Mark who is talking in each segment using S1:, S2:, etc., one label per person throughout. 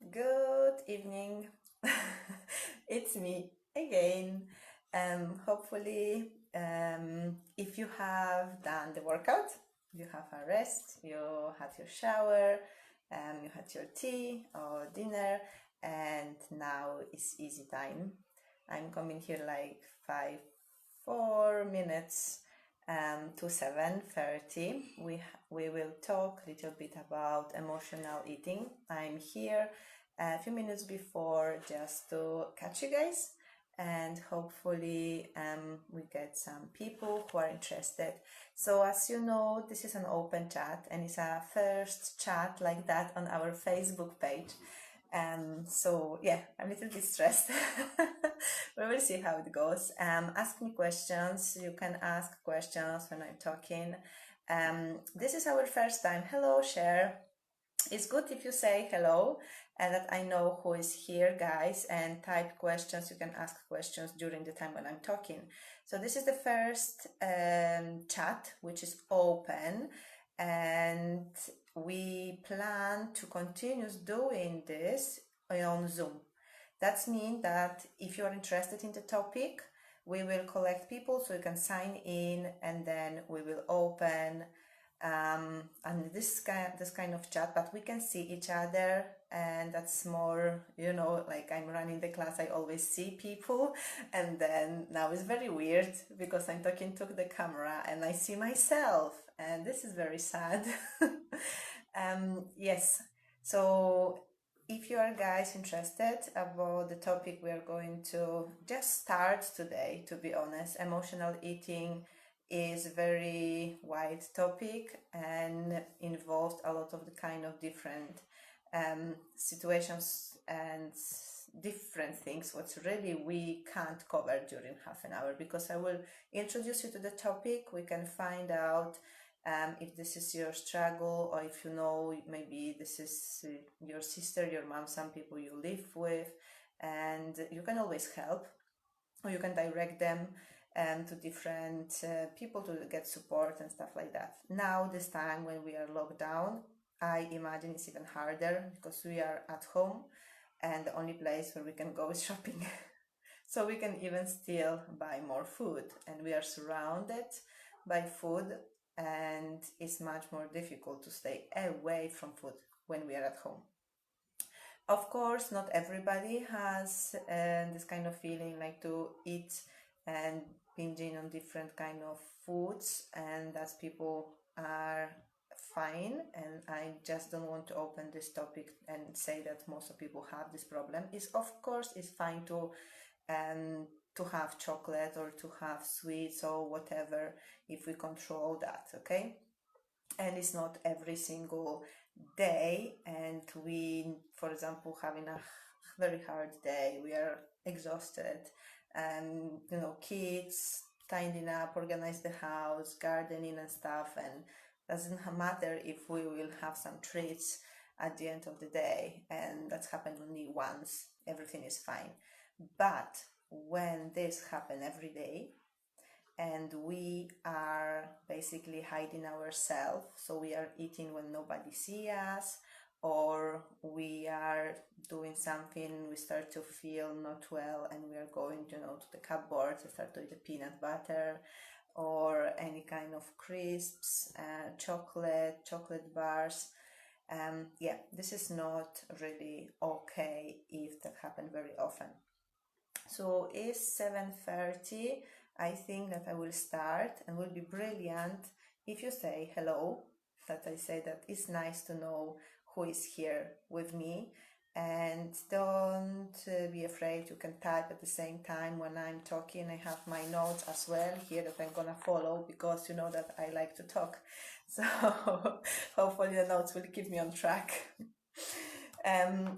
S1: Good evening. It's me again. Hopefully, if you have done the workout, you have a rest, you had your shower, you had your tea or dinner, and now it's easy time. I'm coming here like 4 minutes to 7:30. We will talk a little bit about emotional eating. I'm here a few minutes before just to catch you guys, and hopefully we get some people who are interested. So as you know, this is an open chat and it's a first chat like that on our Facebook page. So yeah, I'm a little bit stressed. We will see how it goes. Ask me questions. You can ask questions when I'm talking. This is our first time. Hello, share. It's good if you say hello and that I know who is here, guys, and type questions. You can ask questions during the time when I'm talking. So this is the first chat, which is open, and we plan to continue doing this on Zoom. That means that if you're interested in the topic, we will collect people so you can sign in, and then we will open and this kind of chat, but we can see each other, and that's more, like I'm running the class, I always see people, and then now it's very weird because I'm talking to the camera and I see myself, and this is very sad. Yes, so if you are guys interested about the topic, we are going to just start today. To be honest, emotional eating is a very wide topic and involved a lot of the kind of different situations and different things what really we can't cover during half an hour, because I will introduce you to the topic. We can find out if this is your struggle, or if you know maybe this is your sister, your mom, some people you live with, and you can always help, or you can direct them to different people to get support and stuff like that. Now, this time when we are locked down, I imagine it's even harder because we are at home and the only place where we can go is shopping. So we can even still buy more food, and we are surrounded by food, and it's much more difficult to stay away from food when we are at home. Of course, not everybody has this kind of feeling like to eat and binging on different kind of foods, and that's people are fine. And I just don't want to open this topic and say that most of people have this problem. Is of course it's fine to have chocolate or to have sweets or whatever if we control that, okay? And it's not every single day, and we, for example, having a very hard day, we are exhausted, and kids tidying up, organize the house, gardening and stuff, and doesn't matter if we will have some treats at the end of the day, and that's happened only once, everything is fine. But when this happen every day, and we are basically hiding ourselves, so we are eating when nobody sees us, or we are doing something, we start to feel not well, and we are going to the cupboard to start to eat the peanut butter or any kind of crisps, chocolate bars. Yeah, this is not really okay if that happens very often. So it's 7:30. I think that I will start, and will be brilliant if you say hello, that I say that it's nice to know who is here with me. And don't be afraid, you can type at the same time when I'm talking. I have my notes as well here that I'm gonna follow, because you know that I like to talk. So hopefully the notes will keep me on track.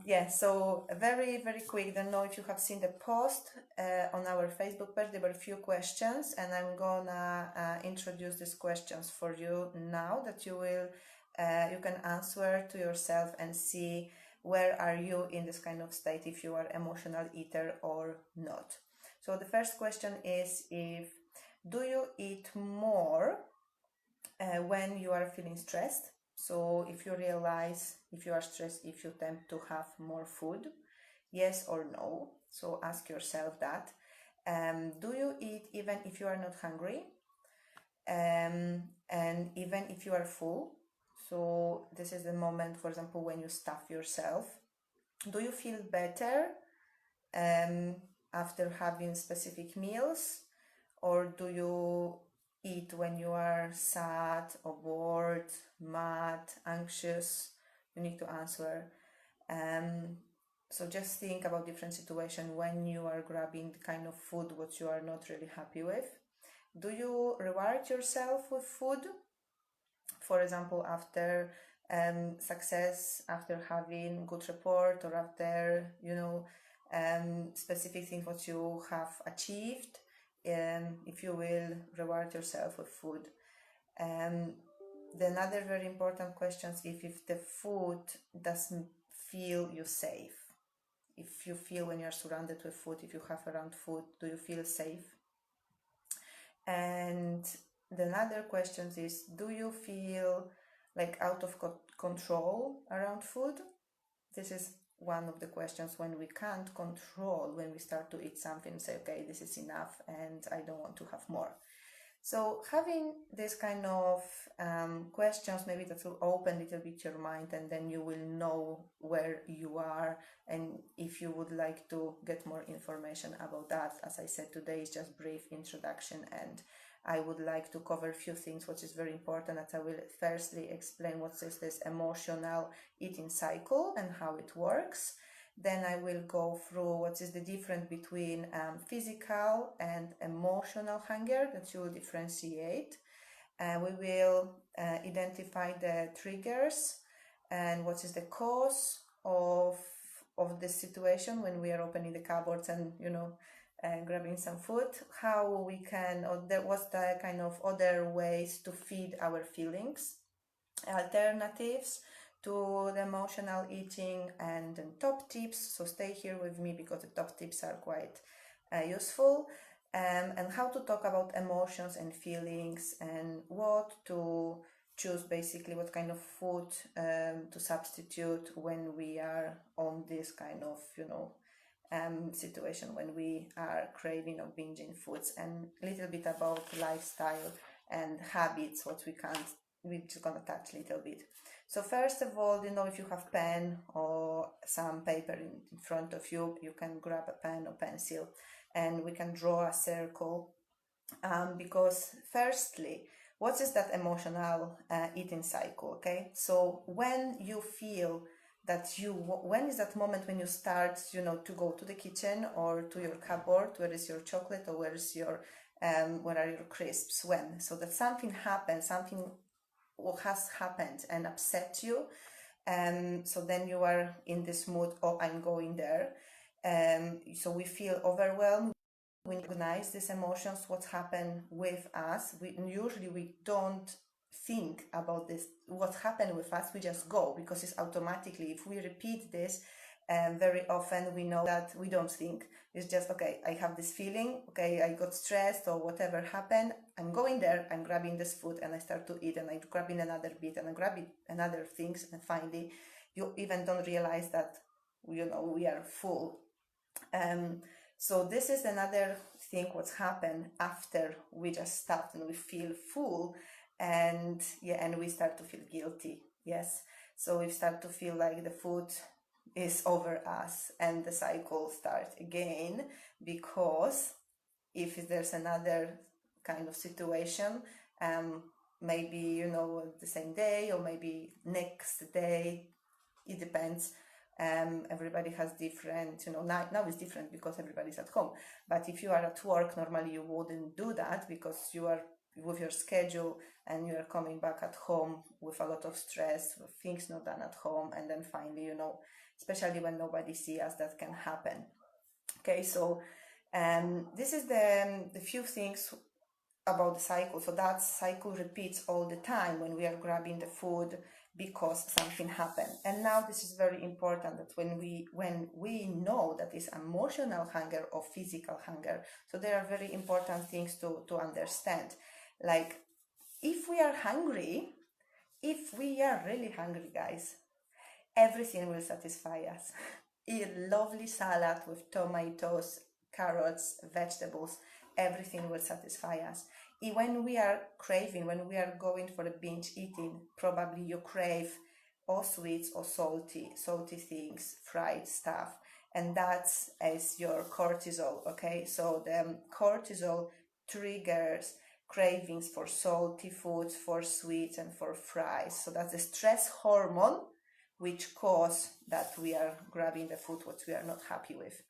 S1: Yeah, so very, very quick. Don't know if you have seen the post on our Facebook page. There were a few questions, and I'm gonna introduce these questions for you now, that you can answer to yourself and see where are you in this kind of state, if you are emotional eater or not. So the first question is, do you eat more when you are feeling stressed? So if you realize, if you are stressed, if you tend to have more food, yes or no. So ask yourself that. Do you eat even if you are not hungry? And even if you are full? So this is the moment, for example, when you stuff yourself. Do you feel better after having specific meals? Or do you eat when you are sad or bored, mad, anxious? You need to answer. So just think about different situations when you are grabbing the kind of food what you are not really happy with. Do you reward yourself with food? For example, after success, after having good report, or after specific things what you have achieved, if you will reward yourself with food. The another very important question is if the food doesn't feel you safe. If you feel when you're surrounded with food, if you have around food, do you feel safe? And the another question is, do you feel like out of control around food? This is one of the questions when we can't control, when we start to eat something and say, okay, this is enough and I don't want to have more. So having this kind of questions, maybe that will open a little bit your mind, and then you will know where you are. And if you would like to get more information about that, as I said, today is just brief introduction, and I would like to cover a few things which is very important. That I will firstly explain what is this emotional eating cycle and how it works. Then I will go through what is the difference between physical and emotional hunger that you will differentiate. We will identify the triggers and what is the cause of the situation when we are opening the cupboards and grabbing some food. How we can, or what's the kind of other ways to feed our feelings, alternatives to the emotional eating, and then top tips. So stay here with me because the top tips are quite useful, and how to talk about emotions and feelings, and what to choose, basically what kind of food to substitute when we are on this kind of situation, when we are craving or binging foods, and a little bit about lifestyle and habits, what we're just gonna touch a little bit. So first of all, if you have pen or some paper in front of you, you can grab a pen or pencil and we can draw a circle, because firstly, what is that emotional eating cycle? Okay, so when you feel that when is that moment when you start to go to the kitchen or to your cupboard, where is your chocolate or where are your crisps? When? So that something happened, something has happened and upset you, so then you are in this mood, oh, I'm going there. So we feel overwhelmed. We recognize these emotions, what happened with us. We don't think about this, what happened with us. We just go because it's automatically. If we repeat this very often, we know that we don't think. It's just, okay, I have this feeling, okay, I got stressed or whatever happened, I'm going there, I'm grabbing this food and I start to eat, and I'm grabbing another bit and I'm grabbing another things, and finally you even don't realize that we are full. So this is another thing what's happened after we just stopped and we feel full, and we start to feel guilty. Yes, so we start to feel like the food is over us, and the cycle starts again, because if there's another kind of situation, maybe the same day or maybe next day, it depends. Everybody has different, now it's different because everybody's at home, but if you are at work, normally you wouldn't do that because you are with your schedule and you are coming back at home with a lot of stress, with things not done at home, and then finally, especially when nobody sees us, that can happen. Okay, so this is the few things about the cycle. So that cycle repeats all the time when we are grabbing the food because something happened. And now this is very important, that when we know that it's emotional hunger or physical hunger, so there are very important things to understand. Like, if we are hungry, if we are really hungry, guys, everything will satisfy us. A lovely salad with tomatoes, carrots, vegetables, everything will satisfy us. When we are craving, when we are going for a binge eating, probably you crave or sweets or salty things, fried stuff, and that's as your cortisol. Okay, so the cortisol triggers cravings for salty foods, for sweets, and for fries. So that's the stress hormone which cause that we are grabbing the food what we are not happy with.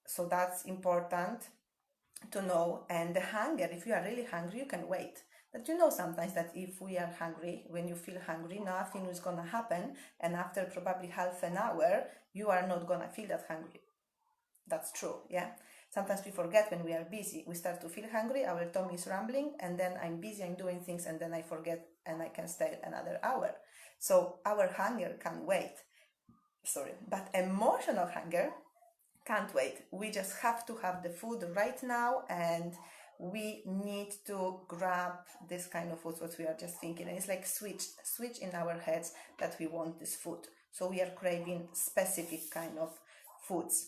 S1: So that's important to know. And the hunger, if you are really hungry, you can wait. But you know sometimes that if we are hungry, when you feel hungry, nothing is gonna happen, and after probably half an hour, you are not gonna feel that hungry. That's true, yeah. Sometimes we forget when we are busy. We start to feel hungry, our tummy is rumbling, and then I'm busy, I'm doing things, and then I forget and I can stay another hour. So our hunger can wait. But emotional hunger can't wait. We just have to have the food right now, and we need to grab this kind of food what we are just thinking, and it's like switch in our heads that we want this food, so we are craving specific kind of foods.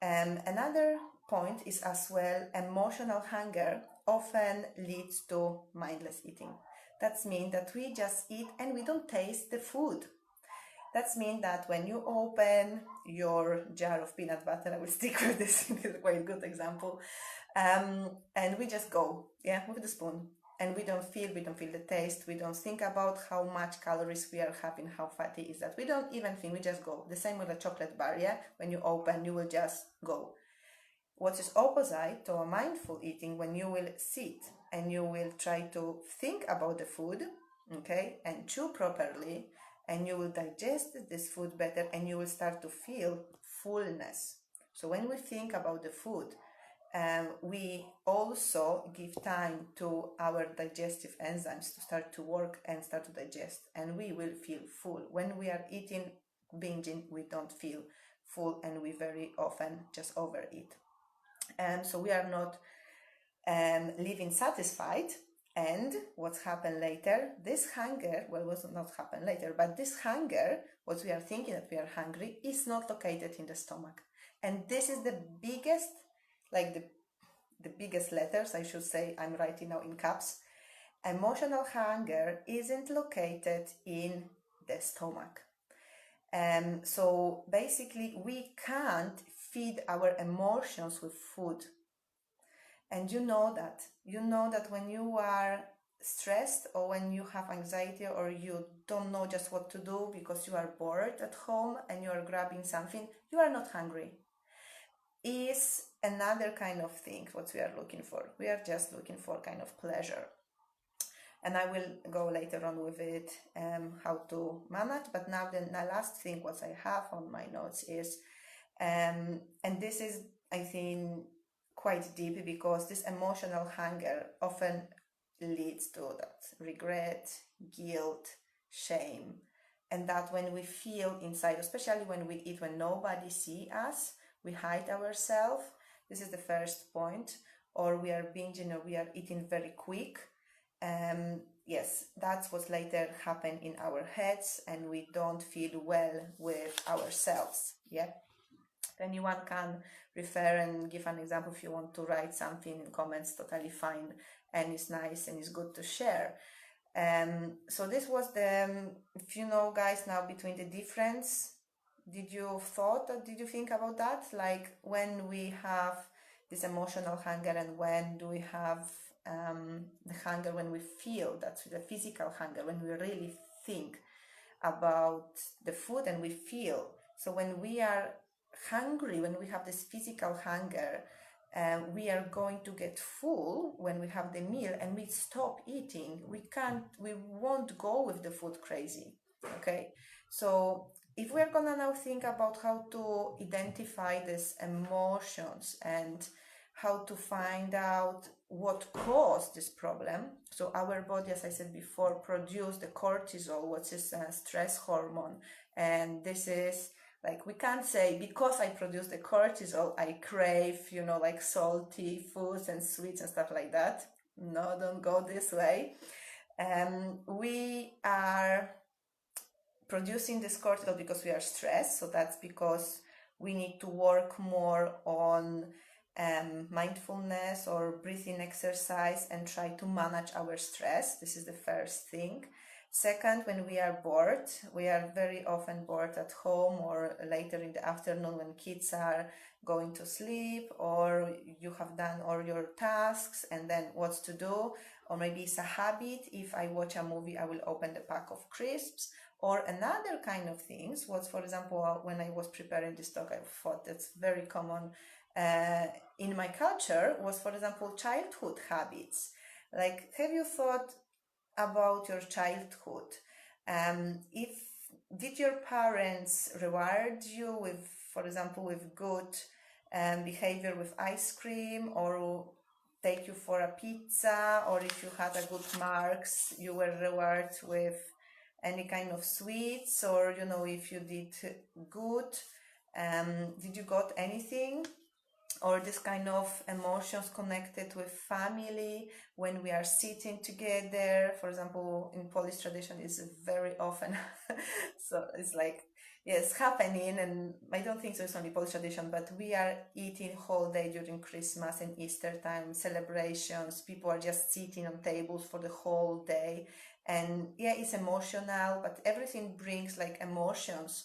S1: Another point is as well, emotional hunger often leads to mindless eating. That means that we just eat and we don't taste the food. That means that when you open your jar of peanut butter, I will stick with this, it's a quite good example, and we just go, yeah, with the spoon, and we don't feel the taste, we don't think about how much calories we are having, how fatty is that, we don't even think, we just go. The same with a chocolate bar, yeah, when you open, you will just go. What is opposite to a mindful eating, when you will sit and you will try to think about the food, okay, and chew properly, and you will digest this food better, and you will start to feel fullness. So when we think about the food, we also give time to our digestive enzymes to start to work and start to digest, and we will feel full. When we are eating, binging, we don't feel full, and we very often just overeat. So we are not living satisfied. And what's happened later, this hunger, well, was not happen later, but this hunger, what we are thinking that we are hungry, is not located in the stomach. And this is the biggest, like the biggest letters, I should say, I'm writing now in caps. Emotional hunger isn't located in the stomach. So basically, we can't feed our emotions with food. And you know that when you are stressed, or when you have anxiety, or you don't know just what to do because you are bored at home and you are grabbing something, you are not hungry. Is another kind of thing what we are looking for. We are just looking for kind of pleasure. And I will go later on with it, how to manage. But now the last thing what I have on my notes is, and this is, I think, quite deep, because this emotional hunger often leads to that regret, guilt, shame, and that when we feel inside, especially when we eat when nobody see us, we hide ourselves. This is the first point. Or we are binging, or we are eating very quick. Yes, that's what later happen in our heads, and we don't feel well with ourselves. Yeah. Anyone can refer and give an example. If you want to write something in comments, totally fine, and it's nice and it's good to share. So this was the, if you know, guys, now between the difference, did you think about that? Like when we have this emotional hunger, and when do we have the hunger when we feel, that's the physical hunger, when we really think about the food and we feel. So when we are hungry, when we have this physical hunger, we are going to get full when we have the meal, and we stop eating. We won't go with the food crazy. Okay, so if we're gonna now think about how to identify these emotions and how to find out what caused this problem. So our body, as I said before, produce the cortisol, which is a stress hormone. And this is like, we can't say, because I produce the cortisol, I crave, like salty foods and sweets and stuff like that. No, don't go this way. We are producing this cortisol because we are stressed. So that's because we need to work more on mindfulness or breathing exercise and try to manage our stress. This is the first thing. Second, when we are bored, we are very often bored at home or later in the afternoon when kids are going to sleep, or you have done all your tasks and then what's to do. Or maybe it's a habit. If I watch a movie, I will open the pack of crisps. Or another kind of things was, for example, when I was preparing this talk, I thought that's very common in my culture, was, for example, childhood habits. Like, have you thought about your childhood? If did your parents reward you with, for example, with good behavior with ice cream, or take you for a pizza, or if you had a good marks, you were rewarded with any kind of sweets, or if you did good, did you got anything? Or this kind of emotions connected with family when we are sitting together. For example, in Polish tradition is very often so it's like, yes, happening. And I don't think so it's only Polish tradition, but we are eating whole day during Christmas and Easter time celebrations. People are just sitting on tables for the whole day, and yeah, it's emotional, but everything brings like emotions.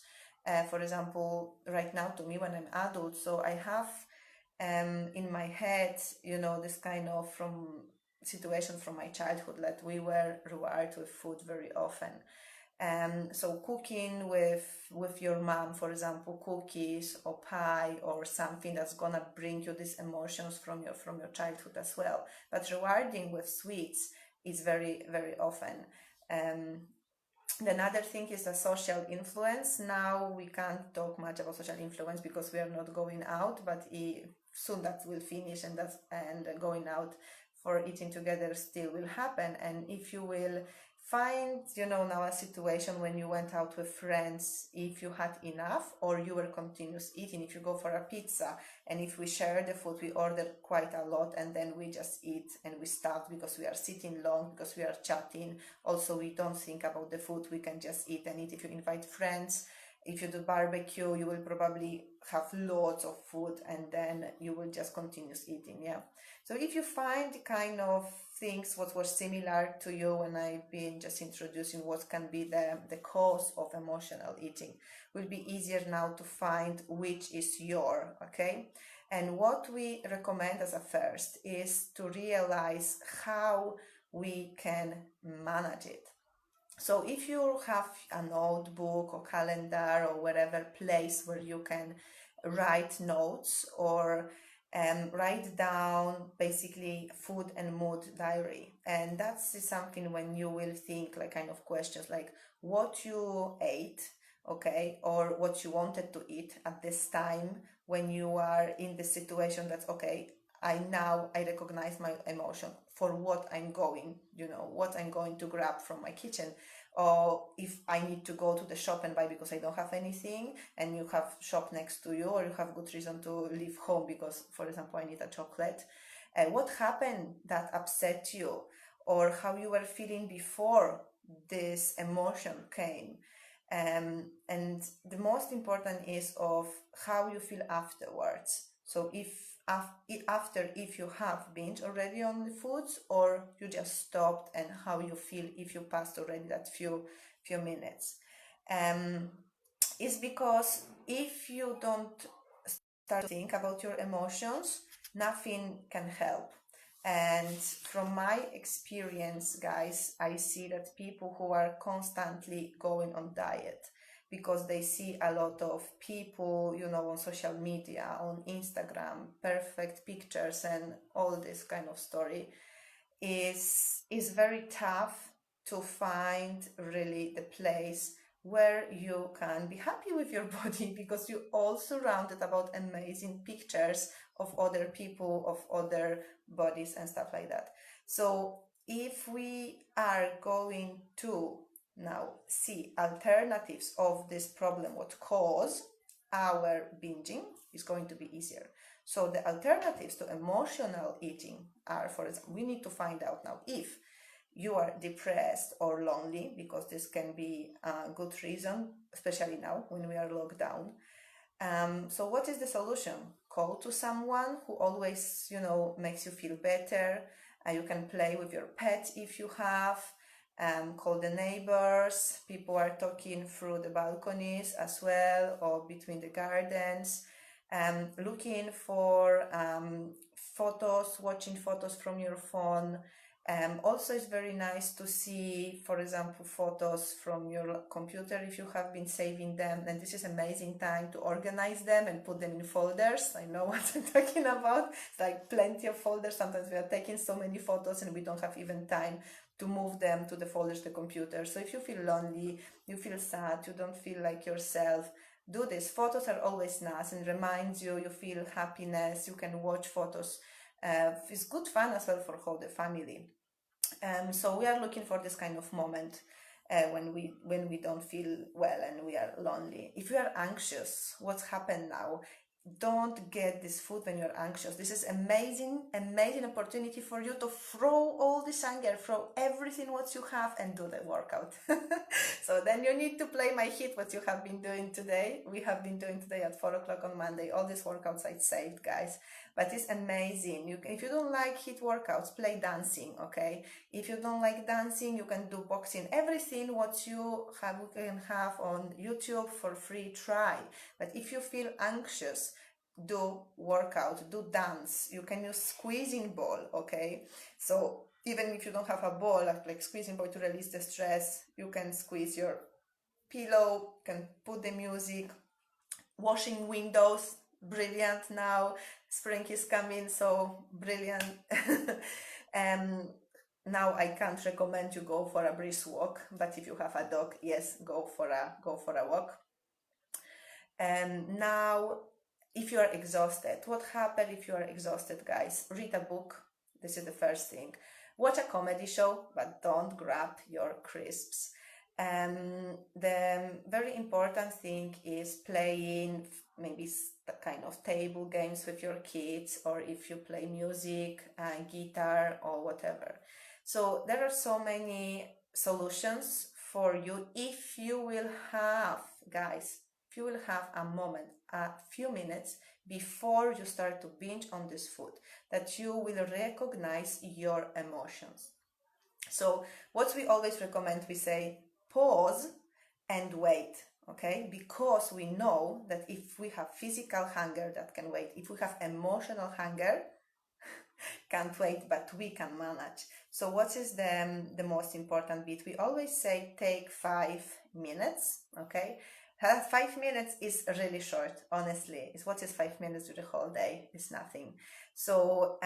S1: For example, right now to me when I'm adult, so I have in my head, this kind of from situation from my childhood that we were rewarded with food very often. So cooking with your mom, for example, cookies or pie or something that's gonna bring you these emotions from your childhood as well. But rewarding with sweets is very, very often. Um, Another thing is the social influence. Now we can't talk much about social influence because we are not going out, but soon that will finish, and going out for eating together still will happen. And if you will find, now a situation when you went out with friends, if you had enough or you were continuous eating, if you go for a pizza and if we share the food, we order quite a lot and then we just eat and we start because we are sitting long, because we are chatting. Also, we don't think about the food, we can just eat and eat. If you invite friends, if you do barbecue, you will probably have lots of food and then you will just continue eating. Yeah. So if you find kind of things what were similar to you when I've been just introducing what can be the cause of emotional eating, will be easier now to find which is your, okay? And what we recommend as a first is to realize how we can manage it. So if you have a notebook or calendar or whatever place where you can write notes or write down basically food and mood diary, and that's something when you will think like kind of questions like what you ate, okay, or what you wanted to eat at this time when you are in the situation that's okay, I recognize my emotion for what I'm going, what I'm going to grab from my kitchen. Or if I need to go to the shop and buy because I don't have anything, and you have shop next to you, or you have good reason to leave home because, for example, I need a chocolate. What happened that upset you, or how you were feeling before this emotion came? And the most important is of how you feel afterwards. So if you have binge already on the foods, or you just stopped, and how you feel if you passed already that few minutes. Is because if you don't start to think about your emotions, nothing can help. And from my experience, guys, I see that people who are constantly going on diet because they see a lot of people, on social media, on Instagram, perfect pictures and all this kind of story, is very tough to find really the place where you can be happy with your body, because you all surrounded about amazing pictures of other people, of other bodies and stuff like that. So if we are going to now see alternatives of this problem, what cause our binging, is going to be easier. So the alternatives to emotional eating are, for example, we need to find out now if you are depressed or lonely, because this can be a good reason, especially now when we are locked down. So what is the solution? Call to someone who always, makes you feel better. You can play with your pet if you have. Call the neighbors. People are talking through the balconies as well, or between the gardens. Looking for photos, watching photos from your phone. Also, it's very nice to see, for example, photos from your computer if you have been saving them. And this is amazing time to organize them and put them in folders. I know what I'm talking about. It's like plenty of folders. Sometimes we are taking so many photos and we don't have even time to move them to the folders, the computer. So if you feel lonely, you feel sad, you don't feel like yourself, do this. Photos are always nice and reminds you, you feel happiness. You can watch photos. It's good fun as well for whole the family. So we are looking for this kind of moment when we don't feel well and we are lonely. If you are anxious, what's happened now? Don't get this food when you're anxious. This is amazing opportunity for you to throw all this anger, throw everything what you have and do the workout. So then you need to play my hit, what you have been doing today. We have been doing today at 4 o'clock on Monday. All these workouts I saved, guys. But it's amazing. If you don't like hit workouts, play dancing, okay? If you don't like dancing, you can do boxing. Everything what you can have on YouTube for free, try. But if you feel anxious, do workout, do dance. You can use squeezing ball, okay? So even if you don't have a ball, like squeezing ball to release the stress, you can squeeze your pillow, can put the music, washing windows, brilliant now. Spring is coming, so brilliant. Now I can't recommend you go for a brisk walk, but if you have a dog, yes, go for a walk. And now, if you are exhausted, what happens if you are exhausted, guys? Read a book. This is the first thing. Watch a comedy show, but don't grab your crisps. The very important thing is playing maybe kind of table games with your kids, or if you play music, guitar or whatever. So there are so many solutions for you if you will have, guys, if you will have a moment, a few minutes before you start to binge on this food, that you will recognize your emotions. So what we always recommend, we say pause and wait, okay? Because we know that if we have physical hunger, that can wait. If we have emotional hunger, can't wait, but we can manage. So what is the most important bit? We always say take 5 minutes, okay? 5 minutes is really short, honestly. What is 5 minutes to the whole day? It's nothing. So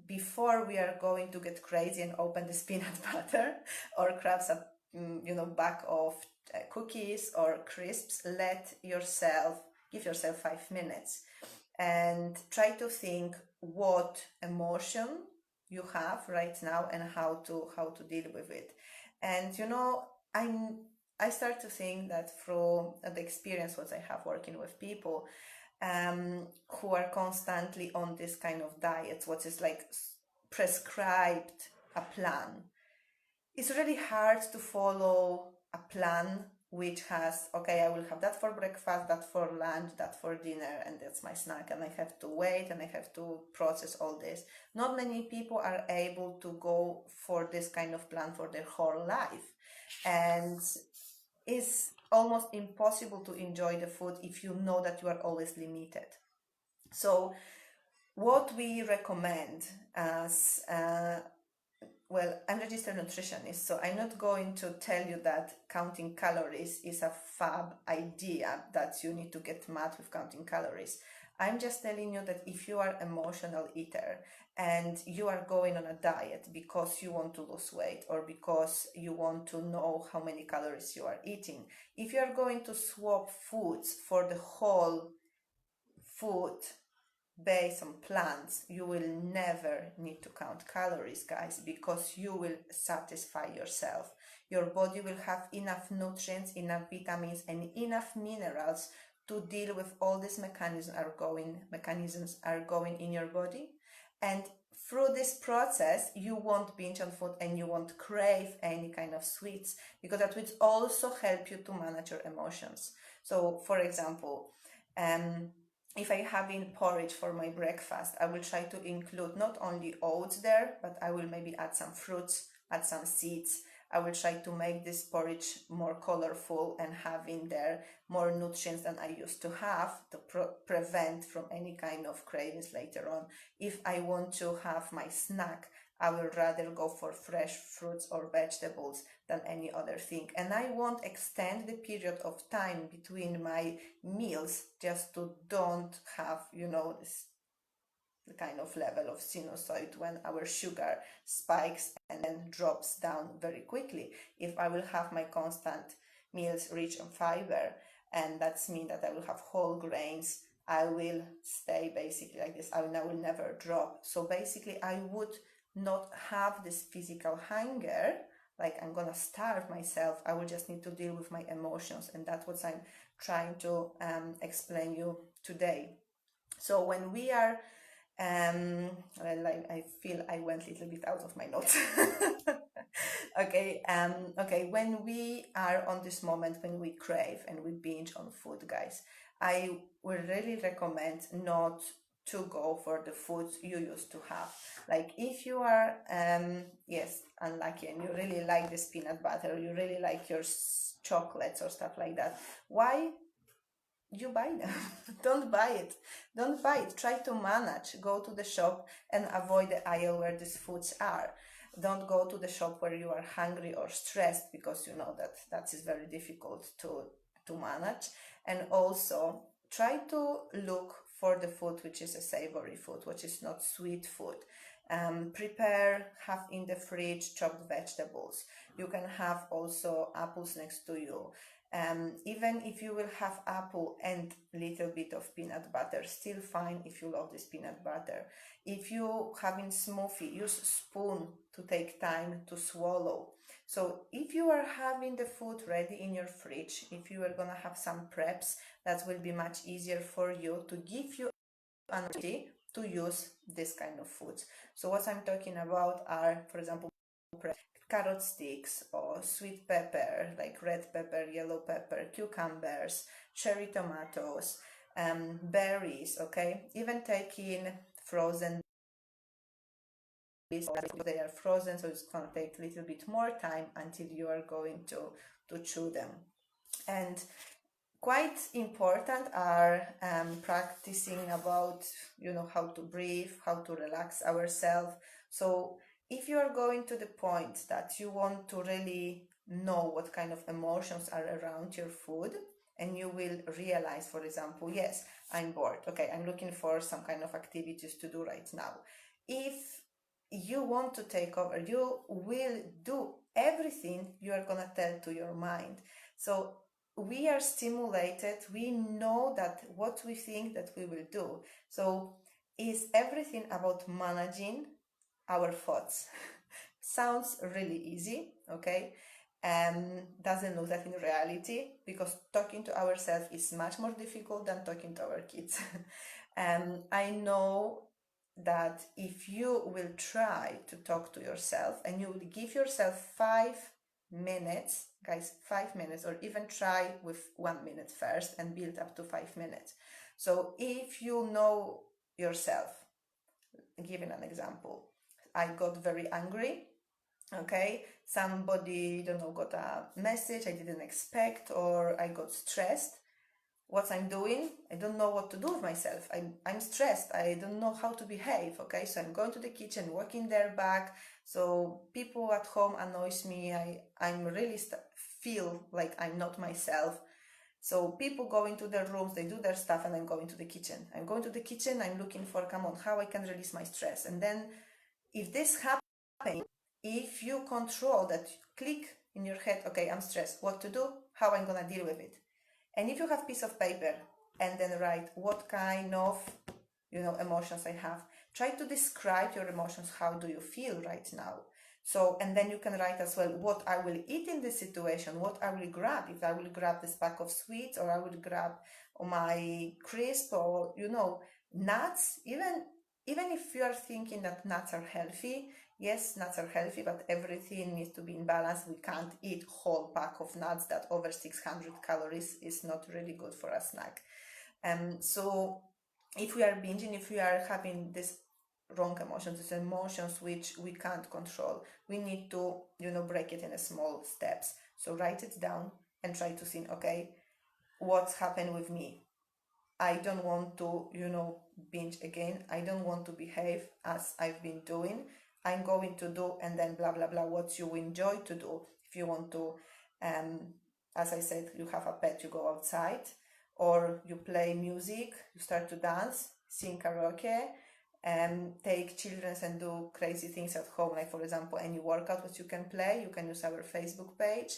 S1: before we are going to get crazy and open this peanut butter or grab some, bag of cookies or crisps, give yourself 5 minutes and try to think what emotion you have right now and how to deal with it. And I start to think that through the experience what I have working with people who are constantly on this kind of diets, what is like prescribed a plan. It's really hard to follow a plan which has, okay, I will have that for breakfast, that for lunch, that for dinner, and that's my snack, and I have to wait and I have to process all this. Not many people are able to go for this kind of plan for their whole life. And it's almost impossible to enjoy the food if you know that you are always limited. So what we recommend as well, I'm a registered nutritionist, so I'm not going to tell you that counting calories is a fab idea, that you need to get mad with counting calories. I'm just telling you that if you are an emotional eater and you are going on a diet because you want to lose weight or because you want to know how many calories you are eating, if you are going to swap foods for the whole food based on plants, you will never need to count calories, guys, because you will satisfy yourself. Your body will have enough nutrients, enough vitamins, and enough minerals to deal with all these mechanisms are going in your body. And through this process, you won't binge on food and you won't crave any kind of sweets, because that will also help you to manage your emotions. So, for example, if I have in porridge for my breakfast, I will try to include not only oats there, but I will maybe add some fruits, add some seeds. I will try to make this porridge more colorful and have in there more nutrients than I used to have to prevent from any kind of cravings later on. If I want to have my snack, I will rather go for fresh fruits or vegetables than any other thing. And I won't extend the period of time between my meals just to don't have, this kind of level of sinusoid when our sugar spikes and then drops down very quickly. If I will have my constant meals rich in fiber, and that's mean that I will have whole grains, I will stay basically like this. I will never drop. So basically, I would not have this physical hunger, like I'm gonna starve myself. I will just need to deal with my emotions, and that's what I'm trying to explain you today. So when we are I feel I went a little bit out of my notes. Okay, when we are on this moment when we crave and we binge on food, guys, I would really recommend not to go for the foods you used to have. Like if you are unlucky and you really like this peanut butter, you really like your chocolates or stuff like that, why you buy them? Don't buy it. Don't buy it. Try to manage. Go to the shop and avoid the aisle where these foods are. Don't go to the shop where you are hungry or stressed, because you know that is very difficult to manage. And also try to look for the food which is a savory food, which is not sweet food. Have in the fridge chopped vegetables. You can have also apples next to you. Even if you will have apple and little bit of peanut butter, still fine if you love this peanut butter. If you having smoothie, use spoon to take time to swallow. So if you are having the food ready in your fridge, if you are gonna have some preps, that will be much easier for you to give you energy to use this kind of foods. So what I'm talking about are, for example, carrot sticks or sweet pepper, like red pepper, yellow pepper, cucumbers, cherry tomatoes, berries, okay? Even taking frozen berries, they are frozen, so it's going to take a little bit more time until you are going to chew them. And quite important are practicing about, how to breathe, how to relax ourselves. So if you are going to the point that you want to really know what kind of emotions are around your food, and you will realize, for example, yes, I'm bored. Okay, I'm looking for some kind of activities to do right now. If you want to take over, you will do everything you are going to tell to your mind. So we are stimulated. We know that what we think that we will do. So is everything about managing our thoughts. Sounds really easy, okay? Doesn't look that in reality, because talking to ourselves is much more difficult than talking to our kids. I know that if you will try to talk to yourself and you will give yourself 5 minutes, guys, 5 minutes, or even try with 1 minute first and build up to 5 minutes. So if you know yourself, giving an example, I got very angry, okay? Somebody, got a message I didn't expect, or I got stressed. What I'm doing, I don't know what to do with myself. I'm stressed. I don't know how to behave, okay? So I'm going to the kitchen, walking there back. So people at home annoys me. I'm really feel like I'm not myself. So people go into their rooms, they do their stuff, and I'm going to the kitchen. I'm going to the kitchen, I'm looking for, how I can release my stress. And then if this happens, if you control that, click in your head, okay, I'm stressed, what to do, how I'm gonna deal with it. And if you have piece of paper and then write what kind of, emotions I have, try to describe your emotions. How do you feel right now? So, and then you can write as well what I will eat in this situation, what I will grab, if I will grab this pack of sweets, or I will grab my crisp, or, nuts. Even even if you are thinking that nuts are healthy, yes, nuts are healthy, but everything needs to be in balance. We can't eat whole pack of nuts that over 600 calories is not really good for a snack. So if we are binging, if we are having this wrong emotions, these emotions which we can't control, we need to, break it in small steps. So write it down and try to think, okay, what's happened with me? I don't want to, binge again. I don't want to behave as I've been doing. I'm going to do, and then blah, blah, blah, what you enjoy to do. If you want to, um, as I said, you have a pet, you go outside, or you play music, you start to dance, sing karaoke, take children and do crazy things at home, like for example, any workout which you can play. You can use our Facebook page.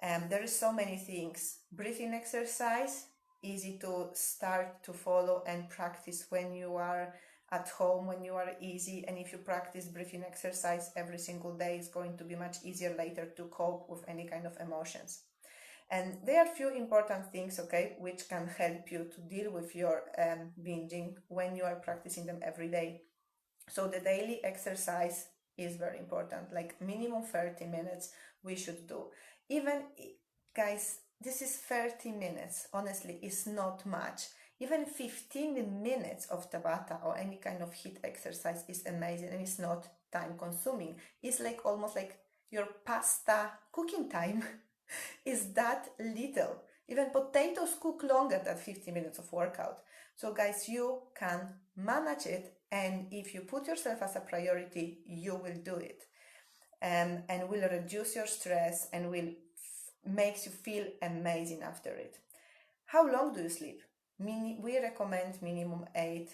S1: There is so many things. Breathing exercise, easy to start to follow and practice when you are at home, when you are easy. And if you practice breathing exercise every single day, it's going to be much easier later to cope with any kind of emotions. And there are few important things, okay, which can help you to deal with your binging when you are practicing them every day. So the daily exercise is very important, like minimum 30 minutes we should do. Even, guys, this is 30 minutes, honestly, is not much. Even 15 minutes of Tabata or any kind of HIIT exercise is amazing, and it's not time consuming. It's like almost like your pasta cooking time is that little. Even potatoes cook longer than 50 minutes of workout. So guys, you can manage it, and if you put yourself as a priority, you will do it, and will reduce your stress and will makes you feel amazing after it. How long do you sleep? We recommend minimum 8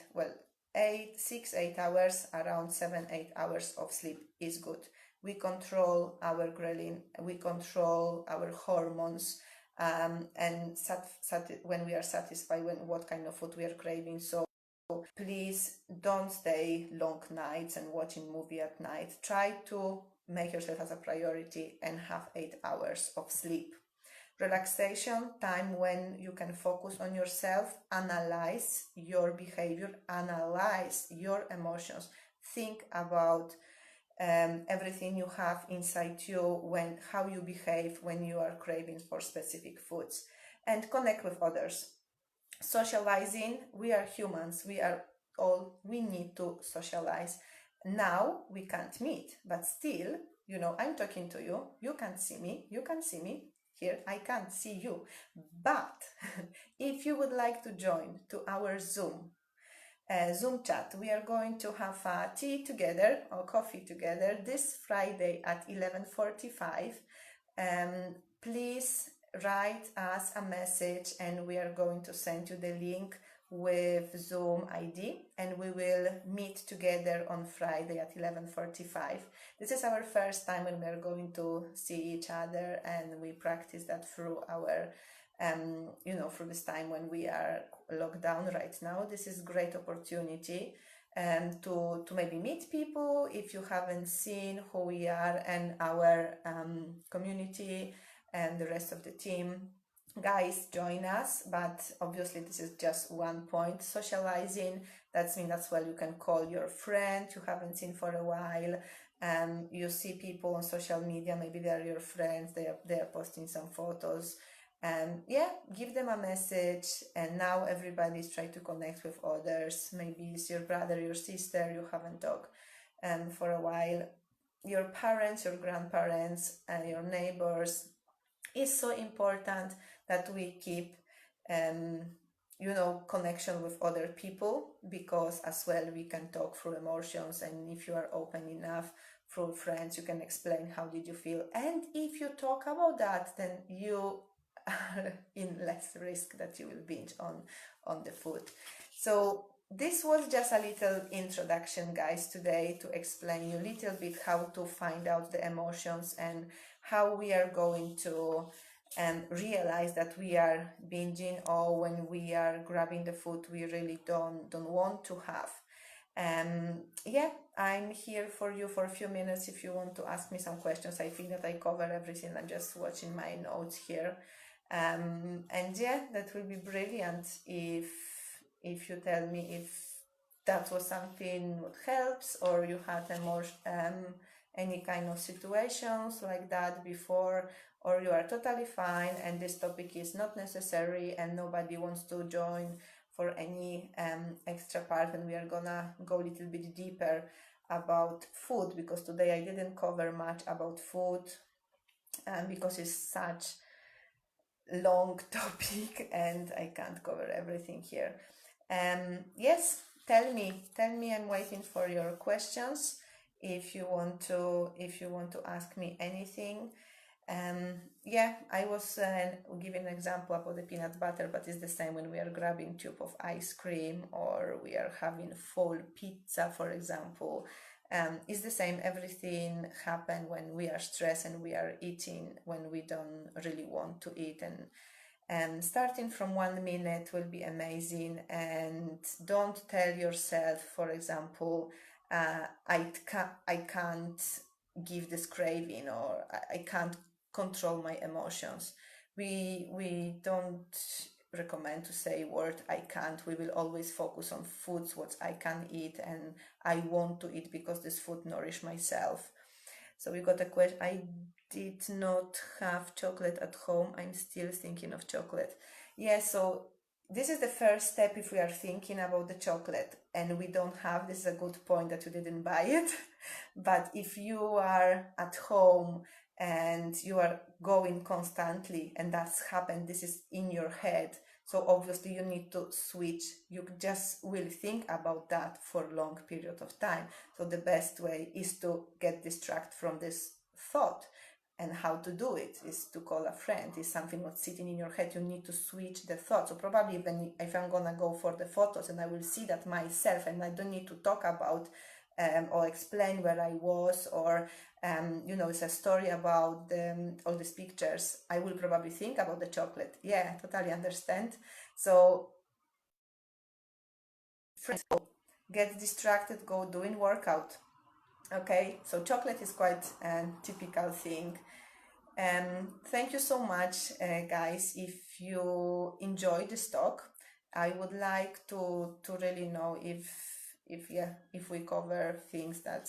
S1: hours, around 7-8 hours of sleep is good. We control our ghrelin, we control our hormones, and when we are satisfied, what kind of food we are craving. So please don't stay long nights and watching movie at night. Try to make yourself as a priority and have 8 hours of sleep. Relaxation time when you can focus on yourself, analyze your behavior, analyze your emotions, think about everything you have inside you, how you behave when you are craving for specific foods, and connect with others. Socializing, we are humans, we need to socialize. Now we can't meet, but still, I'm talking to you, you can't see me, you can see me here, I can't see you. But if you would like to join to our Zoom chat, we are going to have a tea together or coffee together this Friday at 11:45. Please write us a message and we are going to send you the link with Zoom ID, and we will meet together on Friday at 11:45. This is our first time when we are going to see each other, and we practice that through our through this time when we are locked down right now. This is great opportunity to maybe meet people if you haven't seen who we are and our community and the rest of the team. Guys, join us, but obviously this is just one point. Socializing, that means as well you can call your friend you haven't seen for a while. You see people on social media, maybe they are your friends, they are posting some photos, and give them a message. And now everybody's trying to connect with others. Maybe it's your brother, your sister you haven't talked for a while, your parents, your grandparents, and your neighbors. It's so important that we keep connection with other people, because as well we can talk through emotions, and if you are open enough through friends, you can explain how did you feel, and if you talk about that, then you are in less risk that you will binge on the food. So this was just a little introduction, guys, today to explain you a little bit how to find out the emotions and how we are going to realize that we are binging, or when we are grabbing the food we really don't want to have. I'm here for you for a few minutes if you want to ask me some questions. I think that I cover everything. I'm just watching my notes here. That will be brilliant if you tell me if that was something that helps, or you had a more any kind of situations like that before, or you are totally fine and this topic is not necessary and nobody wants to join for any extra part, and we are gonna go a little bit deeper about food, because today I didn't cover much about food because it's such long topic and I can't cover everything here. Yes, tell me, I'm waiting for your questions. If you want to ask me anything. Yeah, I was giving an example about the peanut butter, but it's the same when we are grabbing tube of ice cream or we are having full pizza, for example. It's the same. Everything happen when we are stressed and we are eating when we don't really want to eat. And starting from 1 minute will be amazing. And don't tell yourself, for example, I can't give this craving, or I can't control my emotions. We don't recommend to say word I can't. We will always focus on foods what I can eat and I want to eat because this food nourish myself. So we got a question. I did not have chocolate at home. I'm still thinking of chocolate. Yeah, so this is the first step if we are thinking about the chocolate and we don't have, this is a good point that you didn't buy it. But if you are at home and you are going constantly and that's happened, this is in your head, so obviously you need to switch. You just will think about that for a long period of time. So the best way is to get distracted from this thought. And how to do it is to call a friend. It's something that's sitting in your head. You need to switch the thought. So probably even if I'm gonna go for the photos and I will see that myself and I don't need to talk about or explain where I was, or it's a story about all these pictures, I will probably think about the chocolate. Yeah, totally understand. So friends, get distracted, go doing workout. Okay, so chocolate is quite a typical thing. Thank you so much, guys. If you enjoyed this talk, I would like to really know if we cover things that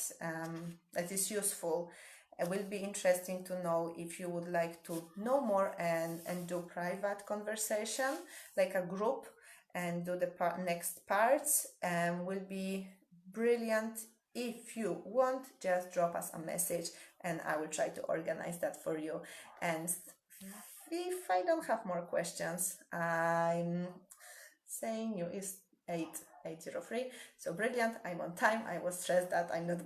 S1: is useful. It will be interesting to know if you would like to know more and do private conversation, like a group, and do the next parts. Will be brilliant. If you want, just drop us a message and I will try to organize that for you. And if I don't have more questions, I'm saying you is 8:03. So brilliant, I'm on time. I was stressed that I'm not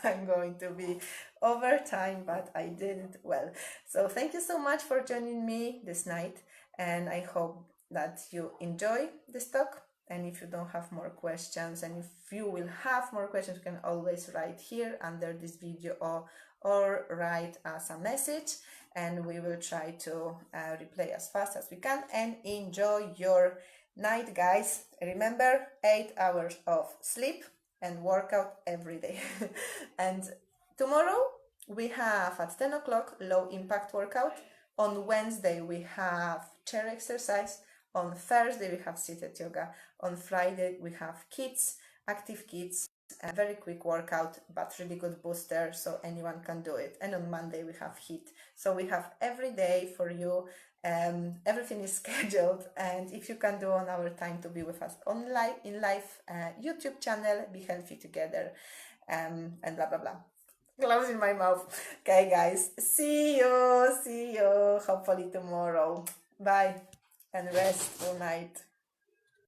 S1: I'm going to be over time, but I did well. So thank you so much for joining me this night, and I hope that you enjoy this talk. And if you don't have more questions, and if you will have more questions, you can always write here under this video or write us a message, and we will try to replay as fast as we can. And enjoy your night, guys. Remember, 8 hours of sleep and workout every day. And tomorrow we have at 10 o'clock low impact workout. On Wednesday we have chair exercise. On Thursday we have seated yoga. On Friday we have kids, active kids, a very quick workout but really good booster, so anyone can do it. And on Monday we have HIIT. So we have every day for you. Everything is scheduled, and if you can do on our time to be with us on live YouTube channel, Be Healthy Together, and blah blah blah. Closing my mouth. Okay, guys, see you hopefully tomorrow. Bye and rest all night.